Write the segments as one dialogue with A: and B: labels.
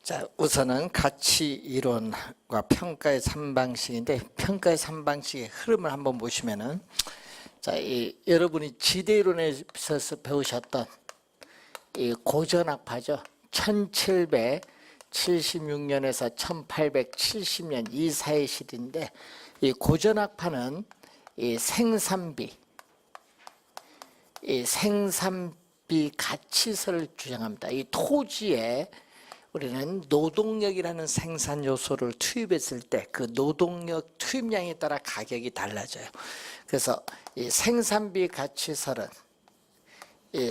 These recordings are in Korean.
A: 자, 우선은 가치 이론과 평가의 3방식인데 평가의 3방식의 흐름을 한번 보시면은 자, 여러분이 지대 이론에서 배우셨던 이 고전학파죠. 1776년에서 1870년 이 사이 시대인데 이 고전학파는 이 생산비 가치설을 주장합니다. 이 토지에 우리는 노동력이라는 생산 요소를 투입했을 때 그 노동력 투입량에 따라 가격이 달라져요. 그래서 이 생산비 가치설은 이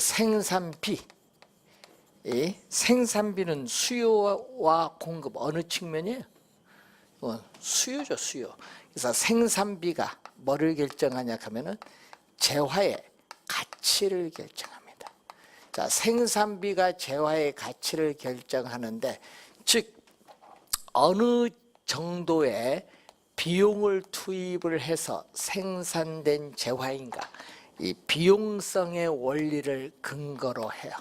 A: 생산비는 수요와 공급 어느 측면이에요? 수요죠, 수요. 그래서 생산비가 뭐를 결정하냐 하면은 재화의 가치를 결정합니다. 자, 생산비가 재화의 가치를 결정하는데, 즉 어느 정도의 비용을 투입을 해서 생산된 재화인가, 이 비용성의 원리를 근거로 해요.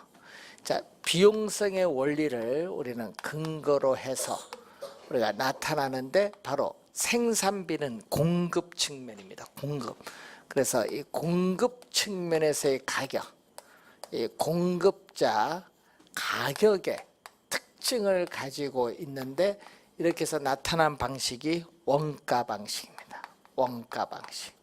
A: 자, 비용성의 원리를 우리는 근거로 해서 우리가 나타나는데 바로 생산비는 공급 측면입니다. 공급. 그래서 이 공급 측면에서의 가격, 이 공급자 가격의 특징을 가지고 있는데 이렇게 해서 나타난 방식이 원가 방식입니다. 원가 방식.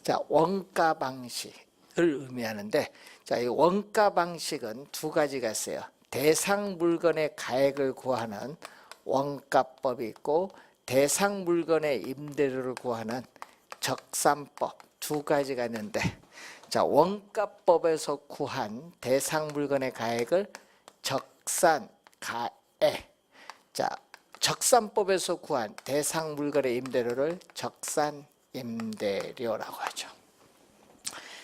A: 자, 원가 방식을 의미하는데, 자, 이 원가 방식은 두 가지가 있어요. 대상 물건의 가액을 구하는 원가법이 있고 대상 물건의 임대료를 구하는 적산법, 두 가지가 있는데, 자, 원가법에서 구한 대상 물건의 가액을 적산 가액, 자, 적산법에서 구한 대상 물건의 임대료를 적산 임대료라고 하죠.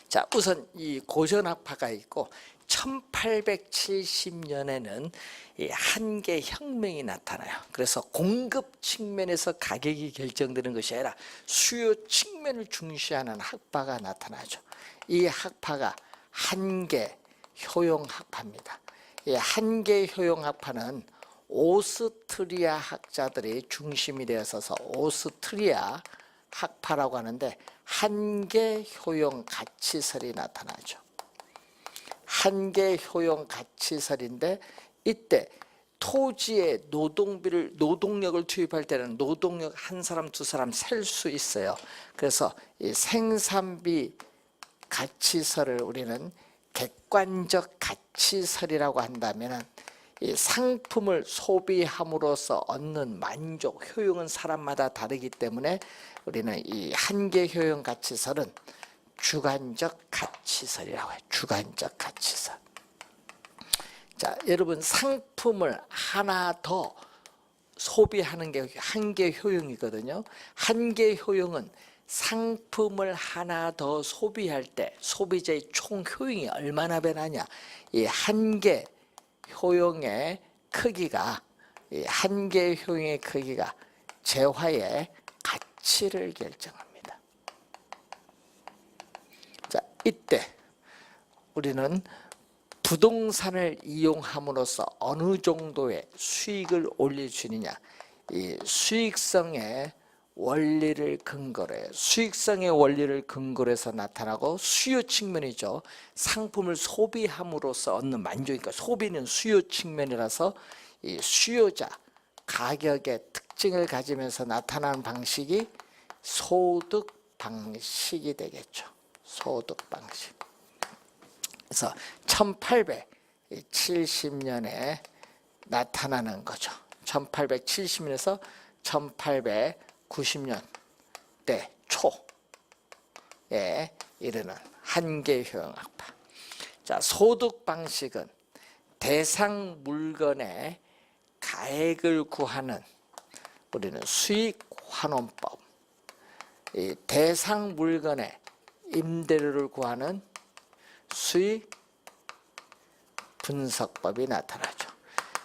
A: 자, 우선 이 고전학파가 있고 1870년에는 이 한계 혁명이 나타나요. 그래서 공급 측면에서 가격이 결정되는 것이 아니라 수요 측면을 중시하는 학파가 나타나죠. 이 학파가 한계 효용 학파입니다. 이 한계 효용 학파는 오스트리아 학자들이 중심이 되어서 오스트리아 학파라고 하는데 한계 효용 가치설이 나타나죠. 한계 효용 가치설인데 이때 토지에 노동력을 투입할 때는 노동력 한 사람 두 사람 셀 수 있어요. 그래서 이 생산비 가치설을 우리는 객관적 가치설이라고 한다면은 이 상품을 소비함으로써 얻는 만족, 효용은 사람마다 다르기 때문에 우리는 이 한계 효용 가치설은 주관적 가치설이라고 해요. 주관적 가치설. 자, 여러분 상품을 하나 더 소비하는 게 한계 효용이거든요. 한계 효용은 상품을 하나 더 소비할 때 소비자의 총 효용이 얼마나 변하냐. 이 한계 효용의 크기가, 이 한계 효용의 크기가 재화의 가치를 결정합니다. 자, 이때 우리는 부동산을 이용함으로써 어느 정도의 수익을 올릴 수 있느냐, 이 수익성의 원리를 근거로 해요. 수익성의 원리를 근거로 해서 나타나고 수요 측면이죠. 상품을 소비함으로써 얻는 만족이니까 소비는 수요 측면이라서 이 수요자 가격의 특징을 가지면서 나타나는 방식이 소득 방식이 되겠죠. 소득 방식. 그래서 1870년에 나타나는 거죠. 1870년에서 1890년대 초에 이르는 한계 효용 학파. 자, 소득 방식은 대상 물건의 가액을 구하는 우리는 수익 환원법, 이 대상 물건의 임대료를 구하는 수익 분석법이 나타나죠.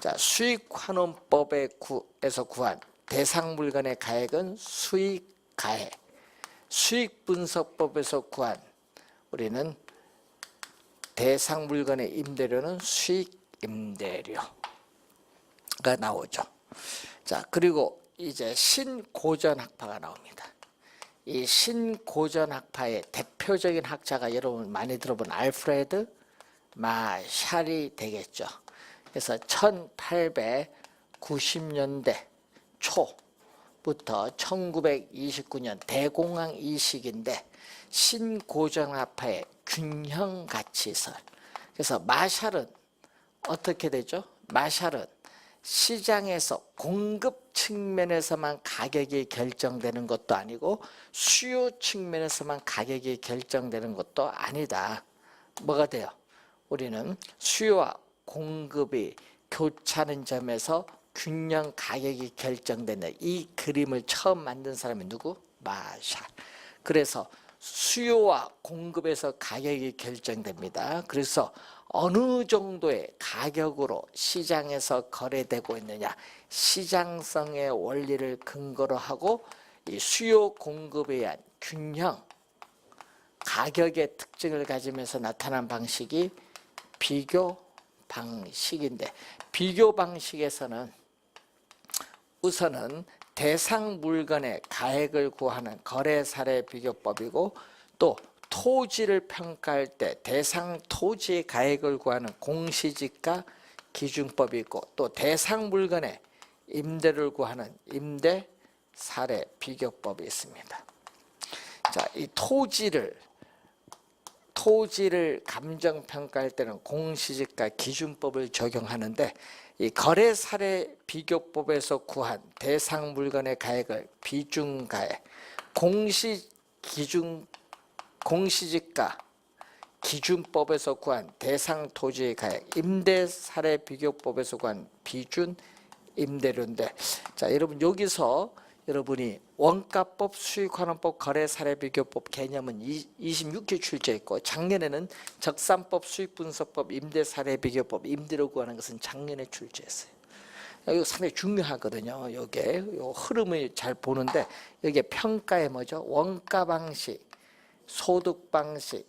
A: 자, 수익 환원법에서 구한 대상 물건의 가액은 수익 가액, 수익 분석법에서 구한 우리는 대상 물건의 임대료는 수익 임대료가 나오죠. 자, 그리고 이제 신고전학파가 나옵니다. 이 신고전학파의 대표적인 학자가 여러분 많이 들어본 알프레드 마샬이 되겠죠. 그래서 1890년대 초부터 1929년 대공황 이 시기인데 신고전학파의 균형가치설. 그래서 마샬은 어떻게 되죠? 마샬은 시장에서 공급 측면에서만 가격이 결정되는 것도 아니고 수요 측면에서만 가격이 결정되는 것도 아니다. 뭐가 돼요? 우리는 수요와 공급이 교차하는 점에서 균형 가격이 결정되는 이 그림을 처음 만든 사람이 누구? 마샬. 그래서 수요와 공급에서 가격이 결정됩니다. 그래서 어느 정도의 가격으로 시장에서 거래되고 있느냐, 시장성의 원리를 근거로 하고 이 수요 공급에 의한 균형, 가격의 특징을 가지면서 나타난 방식이 비교 방식인데, 비교 방식에서는 우선은 대상 물건의 가액을 구하는 거래 사례 비교법이고, 또 토지를 평가할 때 대상 토지의 가액을 구하는 공시지가 기준법이 있고, 또 대상 물건의 임대를 구하는 임대 사례 비교법이 있습니다. 자, 이 토지를 감정 평가할 때는 공시지가 기준법을 적용하는데, 이 거래 사례 비교법에서 구한 대상 물건의 가액을 비중가액, 공시지가 기준법에서 구한 대상 토지의 가액, 임대 사례 비교법에서 구한 비준 임대료인데, 자, 여러분 여기서 여러분이 원가법, 수익환원법, 거래사례비교법 개념은 26회 출제했고, 작년에는 적산법, 수익분석법, 임대사례비교법, 임대료 구하는 것은 작년에 출제했어요. 이거 상당히 중요하거든요. 이게 요 흐름을 잘 보는데, 여기에 평가의 뭐죠? 원가 방식, 소득 방식,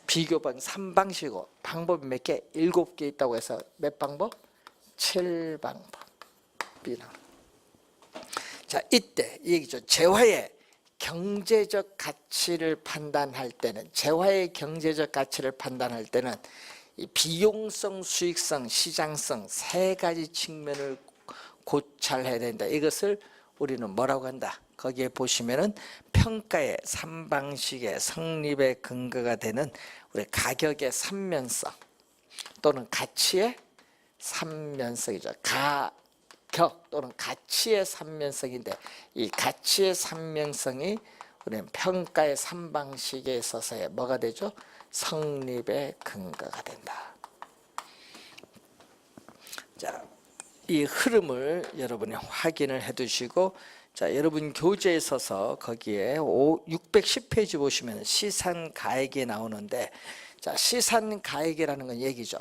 A: 비교 방식 3방식이고, 방법이 몇 개? 7개 있다고 해서 몇 방법? 7방법이나. 자, 이때 이 얘기죠. 재화의 경제적 가치를 판단할 때는, 이 비용성, 수익성, 시장성 세 가지 측면을 고찰해야 된다. 이것을 우리는 뭐라고 한다? 거기에 보시면은 평가의 3방식의 성립의 근거가 되는 우리 가격의 삼면성 또는 가치의 삼면성이죠. 가격 또는 가치의 삼면성인데, 이 가치의 삼면성이 우리는 평가의 3방식에 있어서의 뭐가 되죠? 성립의 근거가 된다. 자, 이 흐름을 여러분이 확인을 해 두시고, 자, 여러분 교재에 있어서 거기에 610페이지 보시면 시산가액이 나오는데, 자, 시산가액이라는 건 얘기죠.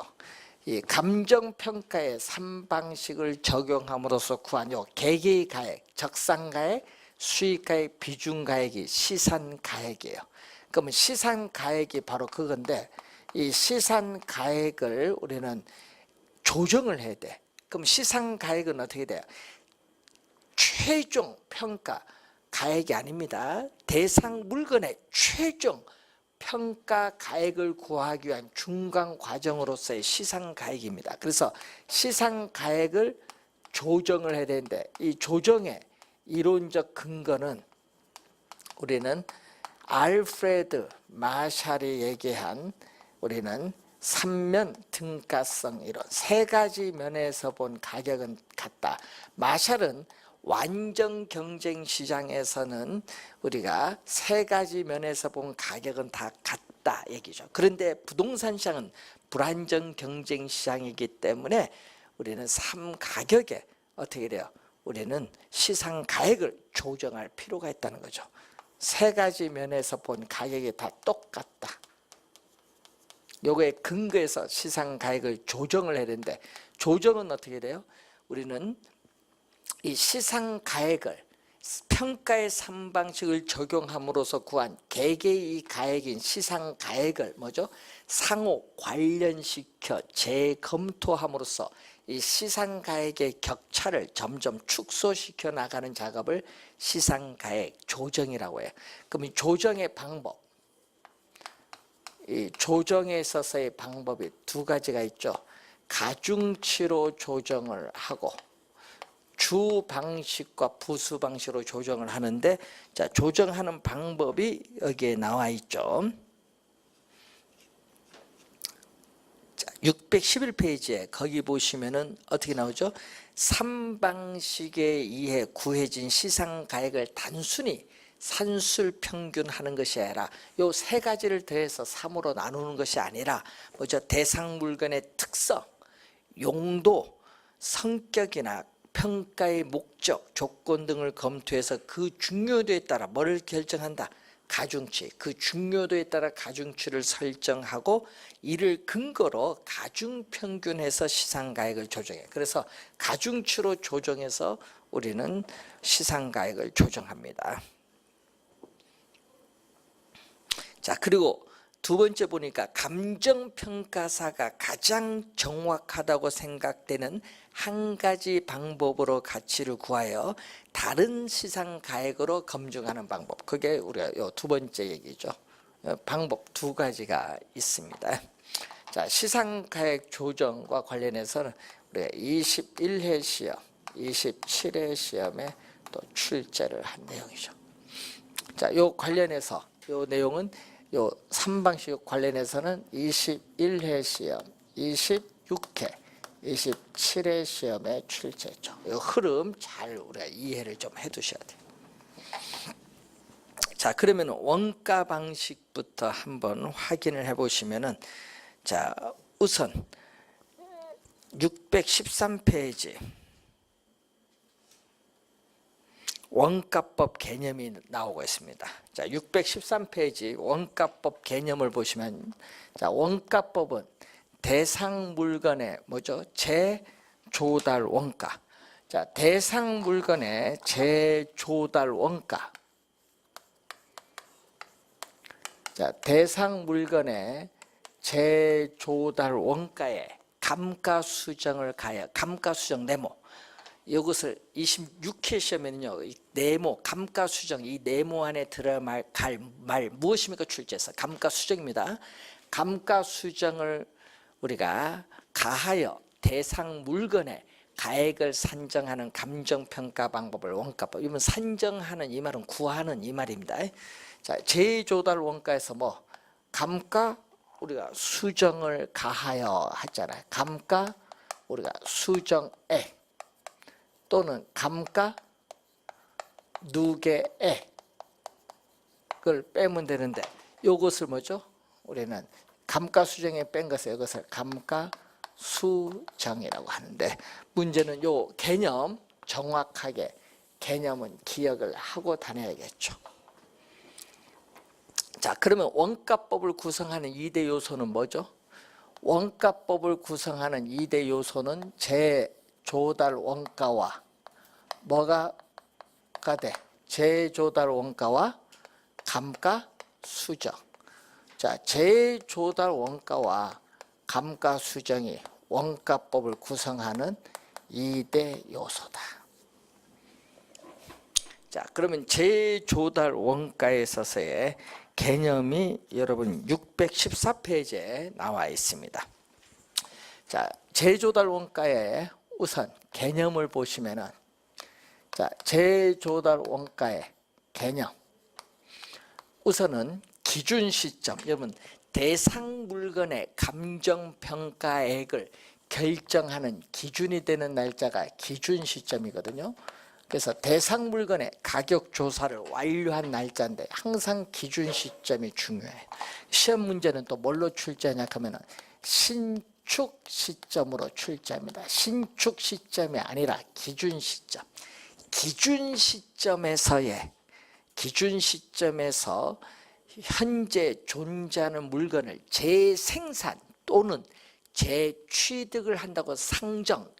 A: 이 감정평가의 3방식을 적용함으로써 구한 요 개개의 가액, 적산가액, 수익가액, 비중가액이 시산가액이에요. 그러면 시산가액이 바로 그건데, 이 시산가액을 우리는 조정을 해야 돼. 그럼 시산가액은 어떻게 돼요? 최종 평가 가액이 아닙니다. 대상 물건의 최종 평가 가액을 구하기 위한 중간 과정으로서의 시상 가액입니다. 그래서 시상 가액을 조정을 해야 되는데, 이 조정의 이론적 근거는 우리는 알프레드 마샬이 얘기한 우리는 3면 등가성 이론, 세 가지 면에서 본 가격은 같다. 마샬은 완전 경쟁 시장에서는 우리가 세 가지 면에서 본 가격은 다 같다 얘기죠. 그런데 부동산 시장은 불안정 경쟁 시장이기 때문에 우리는 가격에 어떻게 돼요? 우리는 시상 가액을 조정할 필요가 있다는 거죠. 세 가지 면에서 본 가격이 다 똑같다. 요거에 근거해서 시상 가액을 조정을 해야 되는데, 조정은 어떻게 돼요? 우리는 이 시상 가액을 평가의 3방식을 적용함으로써 구한 개개의 가액인 시상가액을 뭐죠? 상호 관련시켜 재검토함으로써 이 시상가액의 격차를 점점 축소시켜 나가는 작업을 시상가액 조정이라고 해요. 그럼 이 조정의 방법, 이 조정에 있어서의 방법이 두 가지가 있죠. 가중치로 조정을 하고 주 방식과 부수 방식으로 조정을 하는데, 자, 조정하는 방법이 여기에 나와 있죠. 자, 611페이지에 거기 보시면은 어떻게 나오죠? 3방식에 의해 구해진 시상가액을 단순히 산술 평균하는 것이 아니라 요 세 가지를 더해서 3으로 나누는 것이 아니라 뭐죠? 대상 물건의 특성, 용도, 성격이나 평가의 목적, 조건 등을 검토해서 그 중요도에 따라 뭐를 결정한다? 가중치. 그 중요도에 따라 가중치를 설정하고 이를 근거로 가중평균해서 시상가액을 조정해. 그래서 가중치로 조정해서 우리는 시상가액을 조정합니다. 자, 그리고 두 번째 보니까 감정평가사가 가장 정확하다고 생각되는 한 가지 방법으로 가치를 구하여 다른 시상가액으로 검증하는 방법. 그게 우리가 요 두 번째 얘기죠. 방법 두 가지가 있습니다. 자, 시상가액 조정과 관련해서는 우리가 21회 시험, 27회 시험에 또 출제를 한 내용이죠. 자, 요 관련해서 요 내용은 요 3방식 관련해서는 21회 시험, 26회, 27회 시험에 출제했죠. 이 흐름 잘 우리가 이해를 좀 해두셔야 돼요. 자, 그러면 원가 방식부터 한번 확인을 해보시면은, 자, 우선 613페이지 원가법 개념이 나오고 있습니다. 자, 613페이지 원가법 개념을 보시면, 자, 원가법은 대상 물건의 뭐죠? 재조달 원가. 자, 대상 물건의 재조달 원가. 자, 대상 물건의 재조달 원가에 감가 수정을 가하여 감가 수정 네모. 이것을 26회 시험에는요, 네모, 감가수정, 이 네모 안에 들어갈 말 무엇입니까? 출제해서 감가수정입니다. 감가수정을 우리가 가하여 대상 물건의 가액을 산정하는 감정평가 방법을 원가법. 이건 산정하는 이 말은 구하는 이 말입니다. 자, 재조달 원가에서 뭐 감가 우리가 수정을 가하여 하잖아요. 감가 우리가 수정액 또는 감가 누계액을 빼면 되는데, 이것을 뭐죠? 우리는 감가수정에 뺀 것을 이것을 감가수정이라고 하는데, 문제는 요 개념 정확하게 개념은 기억을 하고 다녀야겠죠. 자, 그러면 원가법을 구성하는 2대 요소는 뭐죠? 원가법을 구성하는 2대 요소는 재조달 원가와 뭐가 돼? 재조달 원가와 감가 수정. 자, 재조달 원가와 감가 수정이 원가법을 구성하는 2대 요소다. 자, 그러면 재조달 원가에 있어서의 개념이 여러분 614페이지에 나와 있습니다. 자, 재조달 원가의 우선 개념을 보시면은, 자, 재조달 원가의 개념. 우선은 기준 시점. 여러분, 대상 물건의 감정평가액을 결정하는 기준이 되는 날짜가 기준 시점이거든요. 그래서 대상 물건의 가격 조사를 완료한 날짜인데 항상 기준 시점이 중요해요. 시험 문제는 또 뭘로 출제하냐 하면은 신축 시점으로 출제합니다. 신축 시점이 아니라 기준 시점. 기준 시점에서 현재 존재하는 물건을 재생산 또는 재취득을 한다고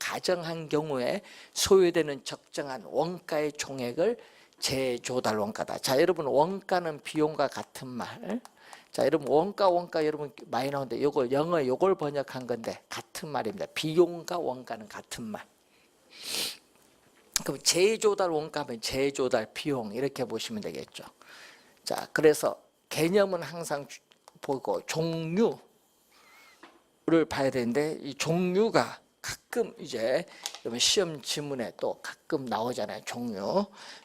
A: 가정한 경우에 소요되는 적정한 원가의 총액을 재조달 원가다. 자, 여러분 원가는 비용과 같은 말. 자, 여러분 원가 여러분 많이 나오는데 요거 영어 요걸 번역한 건데 같은 말입니다. 비용과 원가는 같은 말. 그럼 재조달 원가면 재조달 비용 이렇게 보시면 되겠죠. 자, 그래서 개념은 항상 보고 종류를 봐야 되는데 이 종류가 가끔 이제 여러분 시험 지문에 또 가끔 나오잖아요.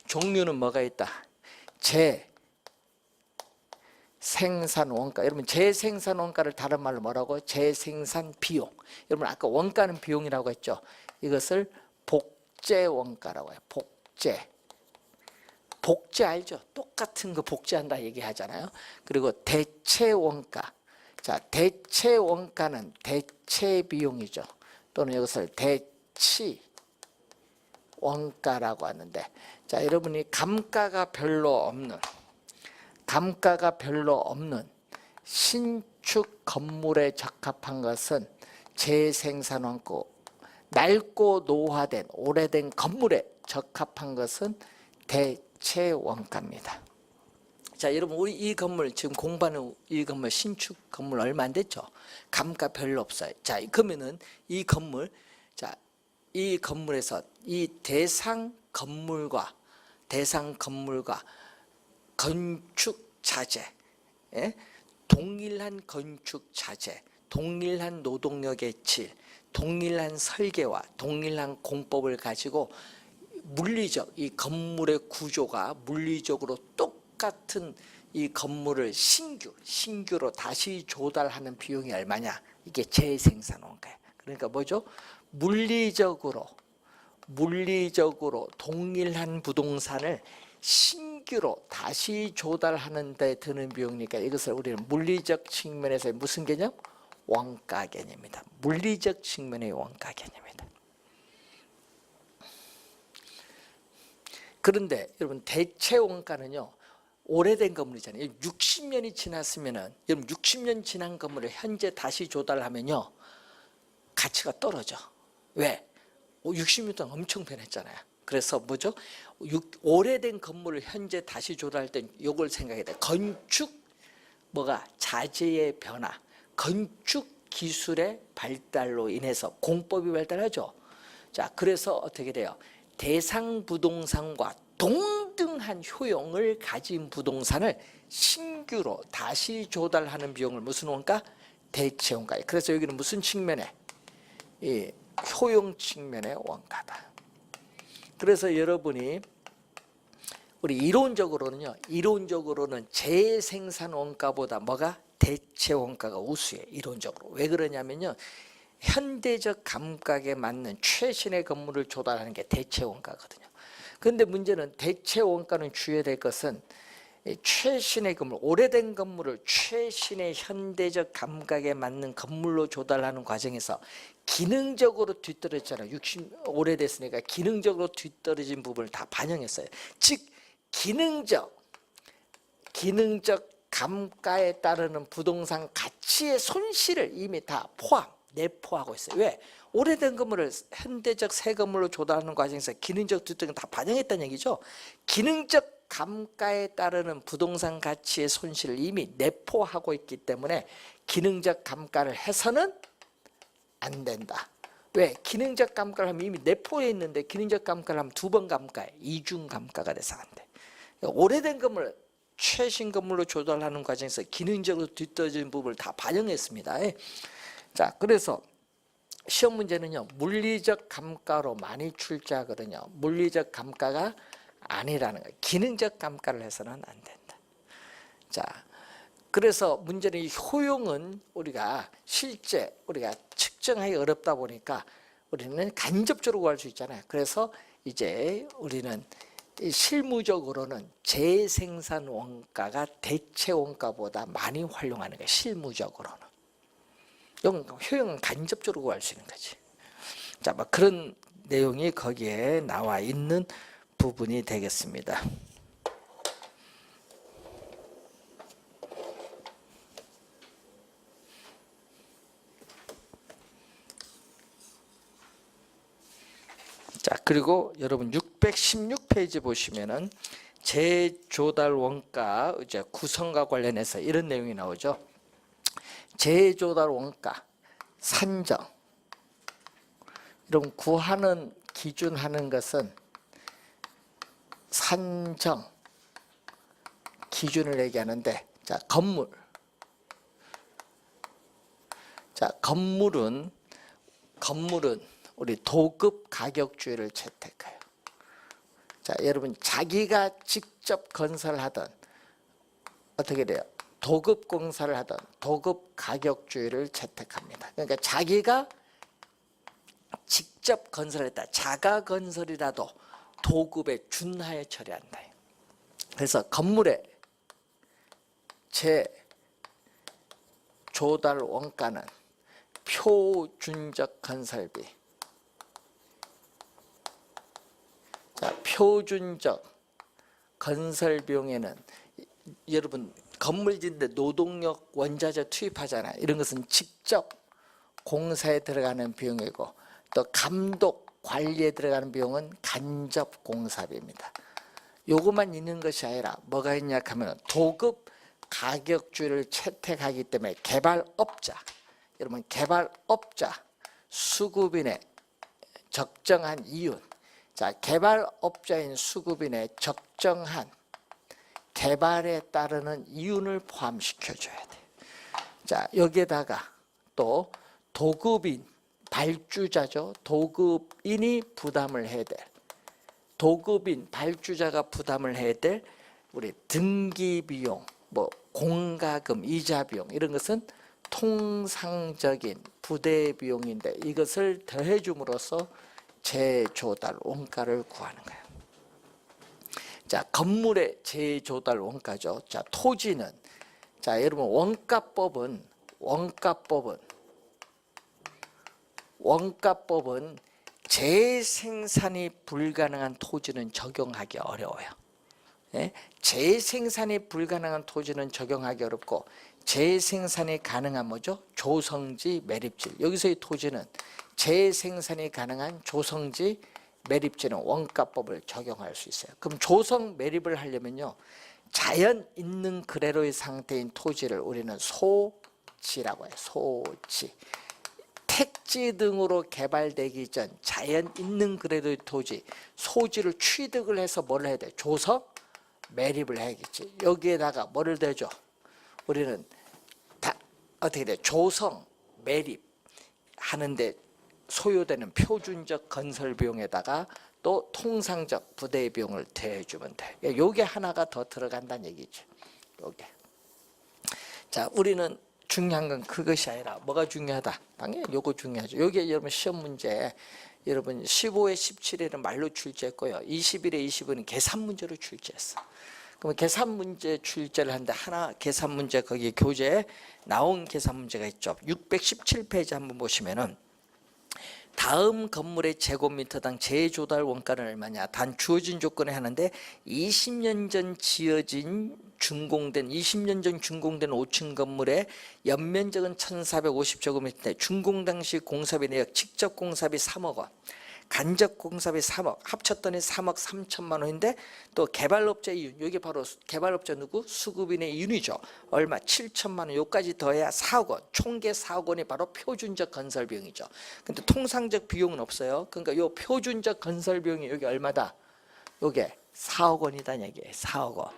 A: 종류는 뭐가 있다? 재생산 원가. 여러분 재생산 원가를 다른 말로 뭐라고? 재생산 비용. 여러분 아까 원가는 비용이라고 했죠. 이것을 복제 원가라고 해요. 복제 알죠? 똑같은 거 복제한다 얘기하잖아요. 그리고 대체 원가. 자, 대체 원가는 대체 비용이죠. 또는 이것을 대치 원가라고 하는데, 자, 여러분이 감가가 별로 없는 신축 건물에 적합한 것은 재생산 원가고, 낡고 노화된 오래된 건물에 적합한 것은 대체 원가입니다. 자, 여러분 우리 이 건물 지금 공부하는 이 건물 신축 건물 얼마 안 됐죠? 감가 별로 없어요. 자, 그러면은 이 건물, 자, 이 건물에서 이 대상 건물과 건축 자재, 예? 동일한 건축 자재, 동일한 노동력의 질, 동일한 설계와 동일한 공법을 가지고 물리적 이 건물의 구조가 물리적으로 똑같은 이 건물을 신규로 다시 조달하는 비용이 얼마냐? 이게 재생산 원가예요. 그러니까 뭐죠? 물리적으로 동일한 부동산을 신규로 다시 조달하는 데 드는 비용이니까 이것을 우리는 물리적 측면에서 무슨 개념? 원가 개념입니다. 물리적 측면의 원가 개념입니다. 그런데 여러분 대체 원가는요, 오래된 건물이잖아요. 60년이 지났으면은, 여러분 60년 지난 건물을 현재 다시 조달하면요 가치가 떨어져. 왜? 60년 동안 엄청 변했잖아요. 그래서 뭐죠? 오래된 건물을 현재 다시 조달할 때 이걸 생각해야 돼. 건축 자재의 변화, 건축 기술의 발달로 인해서 공법이 발달하죠. 자, 그래서 어떻게 돼요? 대상 부동산과 동등한 효용을 가진 부동산을 신규로 다시 조달하는 비용을 무슨 원가? 대체 원가. 그래서 여기는 무슨 측면에? 이 효용 측면의 원가다. 그래서 여러분이 우리 이론적으로는 재생산 원가보다 뭐가? 대체 원가가 우수해. 이론적으로. 왜 그러냐면요, 현대적 감각에 맞는 최신의 건물을 조달하는 게 대체 원가거든요. 그런데 문제는 대체 원가는 주의해야 될 것은 최신의 건물, 오래된 건물을 최신의 현대적 감각에 맞는 건물로 조달하는 과정에서 기능적으로 뒤떨어졌잖아요. 60 오래됐으니까 기능적으로 뒤떨어진 부분을 다 반영했어요. 즉 기능적 감가에 따르는 부동산 가치의 손실을 이미 다 내포하고 있어요. 왜? 오래된 건물을 현대적 새 건물로 조달하는 과정에서 기능적 뒤떨어짐을 다 반영했다는 얘기죠. 기능적 감가에 따르는 부동산 가치의 손실을 이미 내포하고 있기 때문에 기능적 감가를 해서는 안 된다. 왜? 기능적 감가를 하면 이미 내포해 있는데 기능적 감가를 하면 두 번 감가해. 이중 감가가 돼서 안 돼. 오래된 건물 최신 건물로 조달하는 과정에서 기능적으로 뒤떨어진 부분을 다 반영했습니다. 자, 그래서 시험 문제는요, 물리적 감가로 많이 출제하거든요. 물리적 감가가 아니라는 거예요. 기능적 감가를 해서는 안 된다. 자, 그래서 문제는 이 효용은 실제 우리가 측정하기 어렵다 보니까 우리는 간접적으로 구할 수 있잖아요. 그래서 이제 우리는 실무적으로는 재생산 원가가 대체 원가보다 많이 활용하는 거예요. 실무적으로는. 효용은 간접적으로 구할 수 있는 거지. 자, 그런 내용이 거기에 나와 있는 부분이 되겠습니다. 자, 그리고 여러분 616페이지 보시면은 재조달 원가 이제 구성과 관련해서 이런 내용이 나오죠. 재조달 원가 산정. 이런 구하는 기준하는 것은 산정 기준을 얘기하는데, 자, 건물. 자, 건물은 우리 도급 가격주의를 채택해요. 자, 여러분 자기가 직접 건설하던 어떻게 돼요? 도급 공사를 하던 도급 가격주의를 채택합니다. 그러니까 자기가 직접 건설했다. 자가 건설이라도 도급에 준하에 처리한다. 그래서 건물의 재조달 원가는 표준적 건설비. 자, 표준적 건설 비용에는 여러분 건물 짓는데 노동력 원자재 투입하잖아요. 이런 것은 직접 공사에 들어가는 비용이고, 또 감독 관리에 들어가는 비용은 간접 공사비입니다. 요것만 있는 것이 아니라 뭐가 있냐 하면 도급 가격주를 채택하기 때문에 개발업자, 여러분 개발업자 수급인의 적정한 이윤. 자, 개발업자인 수급인의 적정한 개발에 따르는 이윤을 포함시켜줘야 돼. 자, 여기에다가 또 도급인, 발주자죠. 도급인이 부담을 해야 될, 도급인, 발주자가 부담을 해야 될 우리 등기 비용, 뭐 공과금, 이자 비용, 이런 것은 통상적인 부대 비용인데 이것을 더해 줌으로써 재조달 원가를 구하는 거예요. 자, 건물의 재조달 원가죠. 자, 토지는, 자, 여러분 원가법은 재생산이 불가능한 토지는 적용하기 어려워요. 예? 재생산이 불가능한 토지는 적용하기 어렵고, 재생산이 가능한 뭐죠? 조성지, 매립지. 여기서 이 토지는 재생산이 가능한 조성지, 매립지는 원가법을 적용할 수 있어요. 그럼 조성 매립을 하려면요, 자연 있는 그대로의 상태인 토지를 우리는 소지라고 해요. 소지. 택지 등으로 개발되기 전 자연 있는 그대로의 토지, 소지를 취득을 해서 뭘 해야 돼? 조성 매립을 해야겠지. 여기에다가 뭐를 대죠? 우리는 다 어떻게 돼? 조성 매립 하는데 소요되는 표준적 건설 비용에다가 또 통상적 부대 비용을 더해주면 돼. 요게 하나가 더 들어간다는 얘기죠. 요게. 자, 우리는 중요한 건 그것이 아니라 뭐가 중요하다? 당연히 요거 중요하죠. 요게 여러분 시험 문제, 여러분 15에 17일은 말로 출제했고요. 20일에 20일은 계산 문제로 출제했어. 그럼 계산 문제 출제를 하는데 하나 계산 문제 거기 교재에 나온 계산 문제가 있죠. 617페이지 한번 보시면은 다음 건물의 제곱미터당 재조달 원가는 얼마냐? 단 주어진 조건에 하는데 20년 전 지어진 준공된 20년 전 준공된 5층 건물의 연면적은 1450제곱미터인데 준공 당시 공사비 내역 직접 공사비 3억 원, 간접 공사비 3억, 합쳤더니 3억 3천만 원인데 또 개발업자 이윤, 여기 바로 개발업자 누구? 수급인의 이윤이죠. 얼마? 7천만 원. 요까지 더해야 4억 원. 총계 4억 원이 바로 표준적 건설 비용이죠. 근데 통상적 비용은 없어요. 그러니까 요 표준적 건설 비용이 여기 얼마다? 요게 4억 원이다는 얘기예요. 4억 원.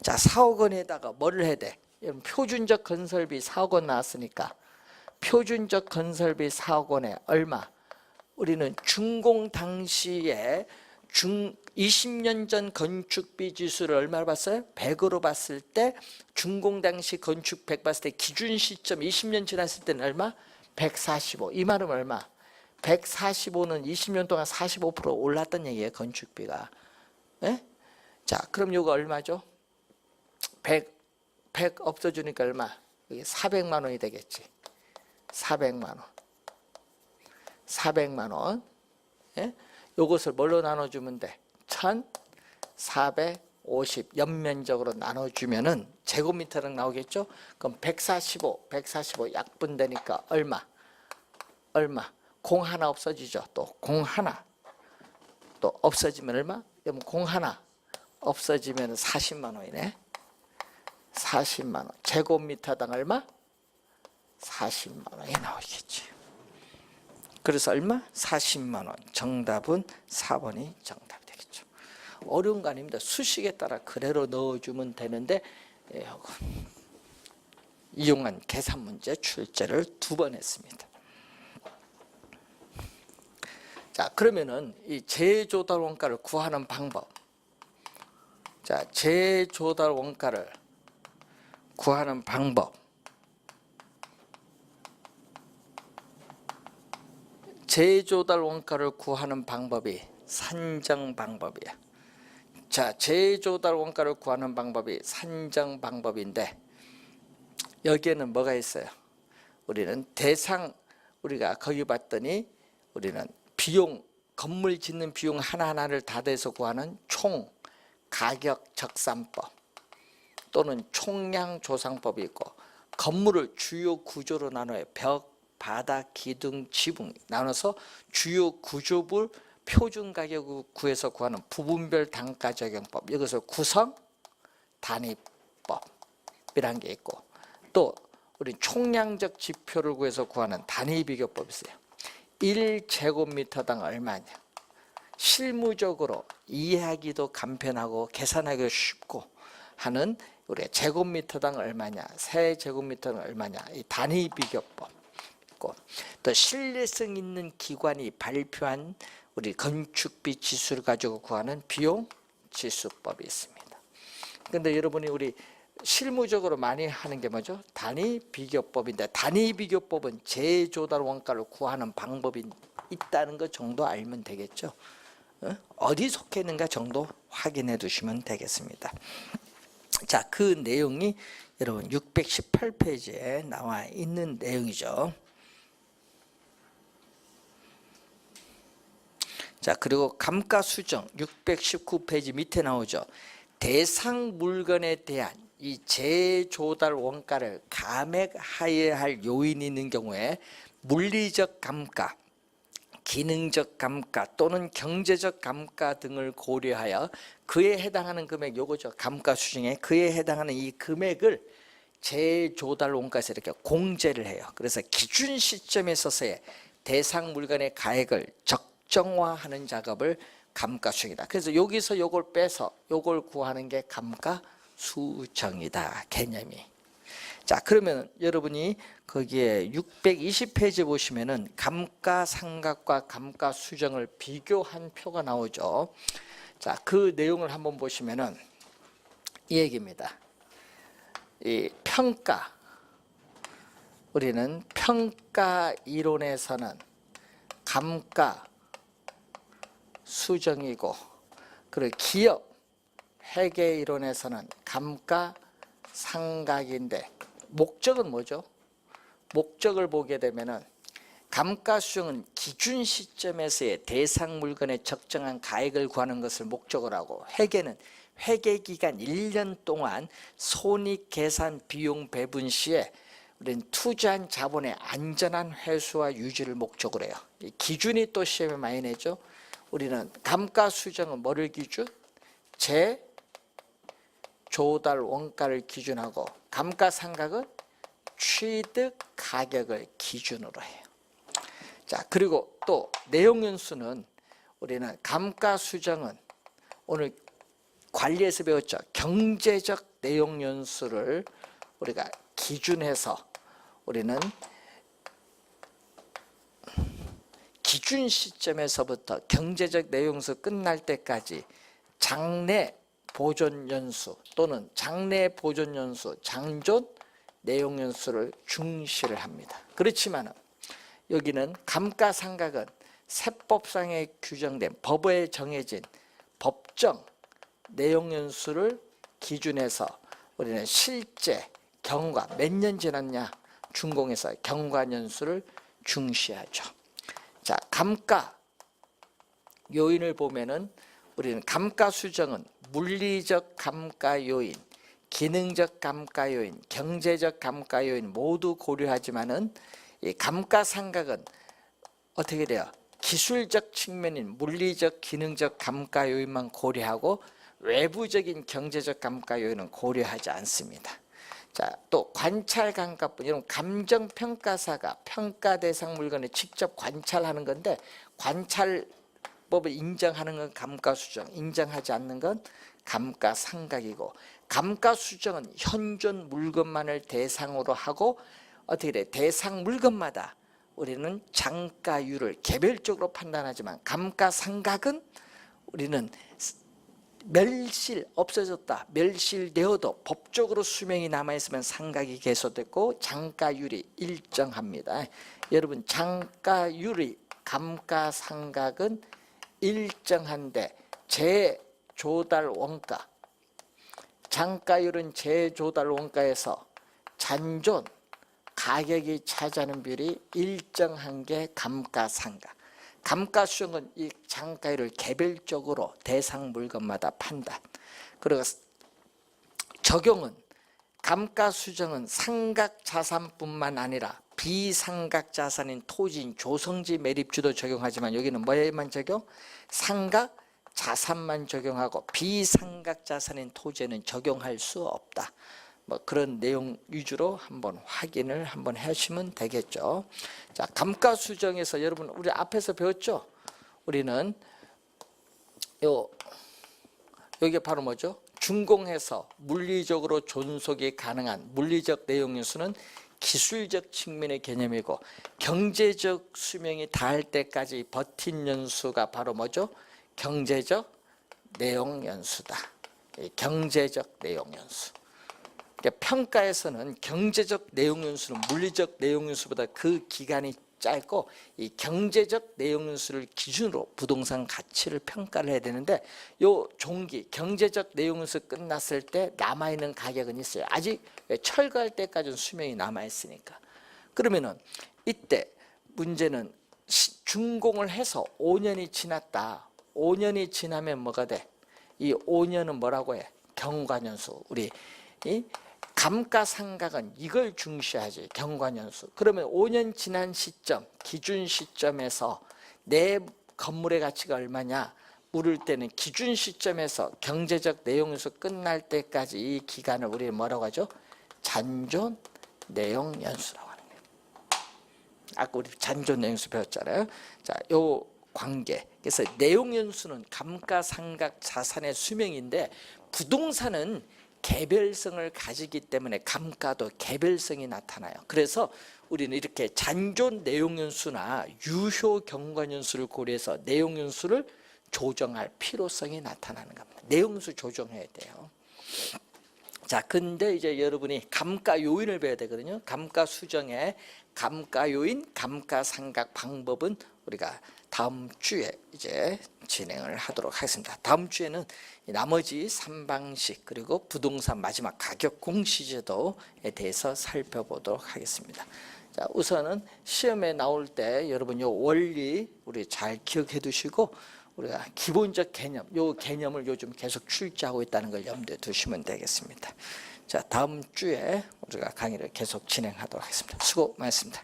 A: 자, 4억 원에다가 뭐를 해야 돼? 표준적 건설비 4억 원 나왔으니까 표준적 건설비 4억 원에 얼마? 우리는 준공 당시에 20년 전 건축비 지수를 얼마로 봤어요? 100으로 봤을 때 준공 당시 건축 100 봤을 때 기준 시점 20년 지났을 때는 얼마? 145. 이 말은 얼마? 145는 20년 동안 45% 올랐던 얘기예요. 건축비가. 예? 자, 그럼 이거 얼마죠? 100 없어지니까 얼마? 이게 400만 원이 되겠지. 400만 원. 400만 원. 예? 요것을 뭘로 나눠주면 돼? 1450 연면적으로 나눠주면은 제곱미터당 나오겠죠? 그럼 145 약분되니까 얼마? 공 하나 없어지죠. 또 공 하나 또 없어지면 얼마? 그럼 공 하나 없어지면 40만 원이네. 40만 원. 제곱미터당 얼마? 40만 원이 나오겠지. 그래서 얼마? 40만 원. 정답은 4번이 정답이 되겠죠. 어려운 거 아닙니다. 수식에 따라 그대로 넣어주면 되는데 이용한 계산 문제 출제를 2번 했습니다. 자, 그러면은 이 재조달 원가를 구하는 방법. 자, 재조달 원가를 구하는 방법. 재조달 원가를 구하는 방법이 산정 방법이야. 자, 재조달 원가를 구하는 방법이 산정 방법인데 여기에는 뭐가 있어요? 우리는 대상, 우리가 거기 봤더니 우리는 비용, 건물 짓는 비용 하나하나를 다 대서 구하는 총 가격 적산법 또는 총량 조상법이 있고, 건물을 주요 구조로 나눠요. 벽, 바닥, 기둥, 지붕 나눠서 주요 구조물 표준 가격을 구해서 구하는 부분별 단가 적용법, 이것을 구성 단위법이란 게 있고, 또 우리 총량적 지표를 구해서 구하는 단위 비교법이 있어요. 1제곱미터당 얼마냐. 실무적으로 이해하기도 간편하고 계산하기도 쉽고 하는 우리 제곱미터당 얼마냐, 세제곱미터당 얼마냐, 이 단위 비교법 있고, 또 신뢰성 있는 기관이 발표한 우리 건축비 지수를 가지고 구하는 비용 지수법이 있습니다. 그런데 여러분이 우리 실무적으로 많이 하는 게 뭐죠? 단위 비교법인데, 단위 비교법은 재조달 원가를 구하는 방법이 있다는 것 정도 알면 되겠죠. 어디 속해 있는가 정도 확인해 두시면 되겠습니다. 자, 그 내용이 여러분 618페이지에 나와 있는 내용이죠. 자, 그리고 감가수정 619페이지 밑에 나오죠. 대상 물건에 대한 이 재조달 원가를 감액하여야 할 요인이 있는 경우에 물리적 감가, 기능적 감가 또는 경제적 감가 등을 고려하여 그에 해당하는 금액, 요거죠. 감가수정에 그에 해당하는 이 금액을 재조달 원가에서 이렇게 공제를 해요. 그래서 기준 시점에 있어서의 대상 물건의 가액을 적정화하는 작업을 감가수정이다. 그래서 여기서 요걸 빼서 요걸 구하는 게 감가수정이다, 개념이. 자, 그러면 여러분이 거기에 620페이지 보시면은 감가상각과 감가수정을 비교한 표가 나오죠. 자, 그 내용을 한번 보시면은 이 얘기입니다. 이 평가, 우리는 평가 이론에서는 감가 수정이고, 그리고 기업 회계 이론에서는 감가 상각인데, 목적은 뭐죠? 목적을 보게 되면은 감가수정은 기준 시점에서의 대상 물건의 적정한 가액을 구하는 것을 목적으로 하고, 회계는 회계기간 1년 동안 손익계산 비용 배분 시에 우리는 투자한 자본의 안전한 회수와 유지를 목적으로 해요. 이 기준이 또 시험에 많이 내죠. 우리는 감가수정은 뭐를 기준? 재조달 원가를 기준하고, 감가상각은 취득 가격을 기준으로 해요. 자, 그리고 또 내용연수는 우리는 감가수정은 오늘 관리에서 배웠죠. 경제적 내용연수를 우리가 기준해서 우리는 기준 시점에서부터 경제적 내용연수 끝날 때까지 장래 보존연수 또는 장래 보존연수, 장존 내용연수를 중시를 합니다. 그렇지만 여기는 감가상각은 세법상에 규정된 법에 정해진 법정 내용연수를 기준해서 우리는 실제 경과 몇 년 지났냐, 준공에서 경과년수를 중시하죠. 자, 감가 요인을 보면은 우리는 감가수정은 물리적 감가 요인, 기능적 감가 요인, 경제적 감가 요인 모두 고려하지만은 이 감가상각은 어떻게 돼요? 기술적 측면인 물리적, 기능적 감가 요인만 고려하고 외부적인 경제적 감가 요인은 고려하지 않습니다. 자, 또 관찰 감가뿐. 여러분 감정 평가사가 평가 대상 물건을 직접 관찰하는 건데 관찰법을 인정하는 건 감가수정, 인정하지 않는 건 감가상각이고, 감가수정은 현존 물건만을 대상으로 하고 어떻게 돼? 대상 물건마다 우리는 장가율을 개별적으로 판단하지만 감가상각은 우리는 멸실 없어졌다, 멸실되어도 법적으로 수명이 남아있으면 상각이 개소됐고 장가율이 일정합니다. 여러분 장가율이 감가상각은 일정한데 재조달 원가, 장가율은 재조달 원가에서 잔존 가격이 차지하는 비율이 일정한 게 감가상각. 감가수정은 이 장가율을 개별적으로 대상 물건마다 판단. 그리고 적용은 감가수정은 상각 자산뿐만 아니라 비상각 자산인 토지인 조성지 매립주도 적용하지만 여기는 뭐에만 적용? 상각 자산만 적용하고 비상각 자산인 토지에는 적용할 수 없다. 뭐 그런 내용 위주로 한번 확인을 한번 하시면 되겠죠. 자, 감가수정에서 여러분 우리 앞에서 배웠죠? 우리는 여기 바로 뭐죠? 준공해서 물리적으로 존속이 가능한 물리적 내용연수는 기술적 측면의 개념이고, 경제적 수명이 닿을 때까지 버틴 연수가 바로 뭐죠? 경제적 내용연수다. 경제적 내용연수. 그러니까 평가에서는 경제적 내용연수는 물리적 내용연수보다 그 기간이 짧고 이 경제적 내용연수를 기준으로 부동산 가치를 평가를 해야 되는데, 요 종기 경제적 내용연수 끝났을 때 남아있는 가격은 있어요. 아직 철거할 때까지는 수명이 남아있으니까. 그러면은 이때 문제는 준공을 해서 5년이 지났다. 5년이 지나면 뭐가 돼? 이 5년은 뭐라고 해? 경과연수. 우리 이 감가상각은 이걸 중시하지, 경과연수. 그러면 5년 지난 시점, 기준 시점에서 내 건물의 가치가 얼마냐 물을 때는 기준 시점에서 경제적 내용연수 끝날 때까지 이 기간을 우리 뭐라고 하죠? 잔존 내용연수라고 하는 거예요. 아까 우리 잔존 내용연수 배웠잖아요. 자, 요 관계. 그래서 내용연수는 감가상각 자산의 수명인데, 부동산은 개별성을 가지기 때문에 감가도 개별성이 나타나요. 그래서 우리는 이렇게 잔존 내용연수나 유효 경과연수를 고려해서 내용연수를 조정할 필요성이 나타나는 겁니다. 내용연수 조정해야 돼요. 자, 근데 이제 여러분이 감가 요인을 배워야 되거든요. 감가 수정의 감가 요인, 감가상각 방법은 우리가 다음 주에 이제 진행을 하도록 하겠습니다. 다음 주에는 나머지 3방식 그리고 부동산 마지막 가격 공시제도에 대해서 살펴보도록 하겠습니다. 자, 우선은 시험에 나올 때 여러분 요 원리 우리 잘 기억해 두시고, 우리가 기본적 개념, 요 개념을 요즘 계속 출제하고 있다는 걸 염두에 두시면 되겠습니다. 자, 다음 주에 우리가 강의를 계속 진행하도록 하겠습니다. 수고 많으셨습니다.